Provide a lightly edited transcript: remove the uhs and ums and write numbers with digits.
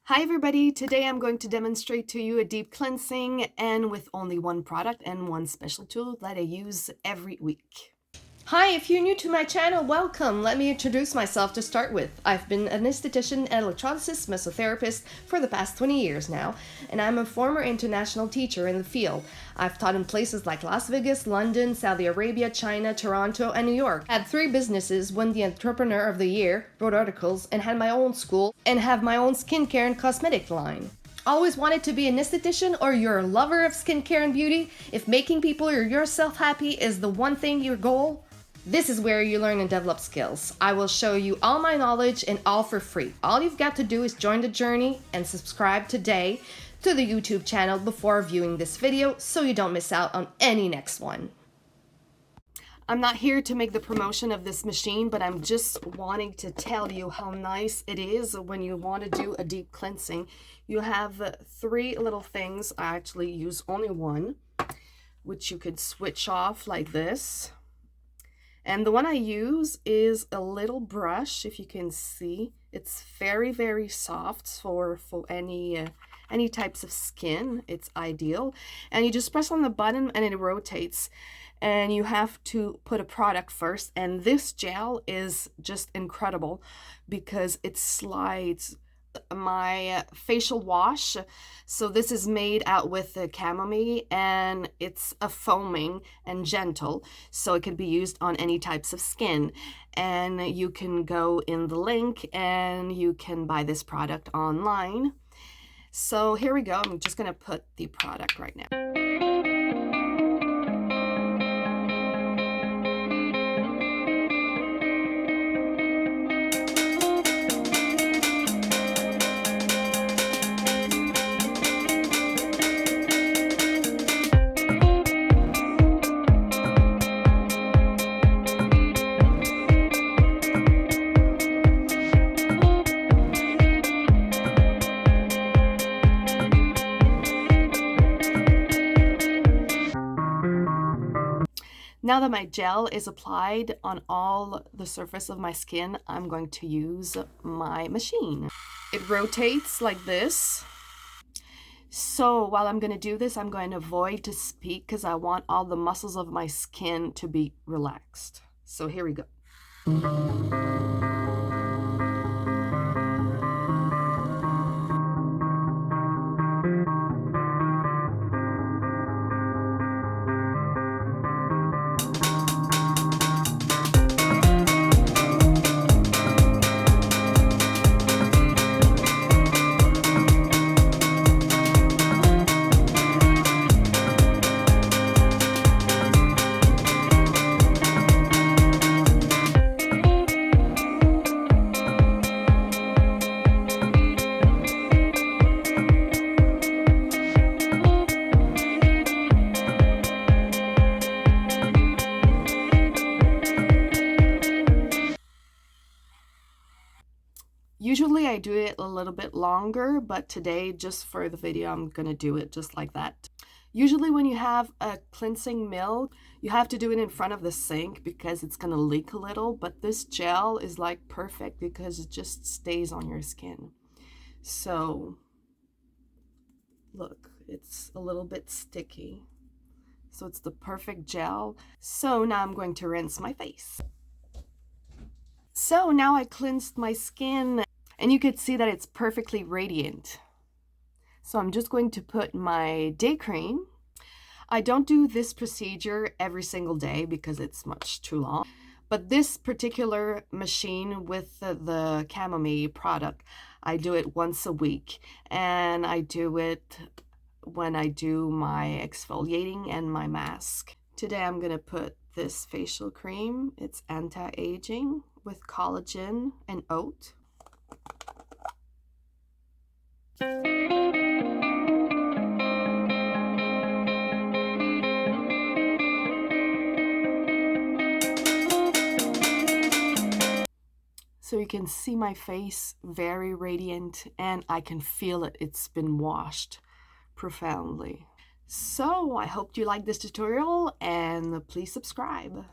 Hi everybody, today I'm going to demonstrate to you a deep cleansing and with only one product and one special tool that I use every week. Hi, if you're new to my channel, welcome. Let me introduce myself to start with. I've been an esthetician and electrolysis mesotherapist for the past 20 years now, and I'm a former international teacher in the field. I've taught in places like Las Vegas, London, Saudi Arabia, China, Toronto, and New York. Had 3 businesses, won the Entrepreneur of the Year, wrote articles, and had my own school, and have my own skincare and cosmetic line. Always wanted to be an esthetician, or you're a lover of skincare and beauty? If making people or yourself happy is the one thing your goal, this is where you learn and develop skills. I will show you all my knowledge and all for free. All you've got to do is join the journey and subscribe today to the YouTube channel before viewing this video so you don't miss out on any next one. I'm not here to make the promotion of this machine, but I'm just wanting to tell you how nice it is when you want to do a deep cleansing. You have 3 little things. I actually use only one, which you could switch off like this. And the one I use is a little brush, if you can see. It's very, very soft for any types of skin. It's ideal. And you just press on the button and it rotates. And you have to put a product first. And this gel is just incredible because it slides my facial wash. So this is made out with the chamomile, and it's a foaming and gentle, so it can be used on any types of skin. And you can go in the link and you can buy this product online. So here we go. I'm just going to put the product right now. Now that my gel is applied on all the surface of my skin, I'm going to use my machine. It rotates like this. So while I'm going to do this, I'm going to avoid to speak because I want all the muscles of my skin to be relaxed. So here we go. Usually I do it a little bit longer, but today, just for the video, I'm gonna do it just like that. Usually when you have a cleansing milk, you have to do it in front of the sink because it's gonna leak a little, but this gel is like perfect because it just stays on your skin. So look, it's a little bit sticky. So it's the perfect gel. So now I'm going to rinse my face. So now I cleansed my skin and you could see that it's perfectly radiant. So I'm just going to put my day cream. I don't do this procedure every single day because it's much too long. But this particular machine with the chamomile product, I do it once a week. And I do it when I do my exfoliating and my mask. Today I'm going to put this facial cream. It's anti-aging with collagen and oat. So you can see my face very radiant and I can feel it. It's been washed profoundly. So I hope you like this tutorial and please subscribe.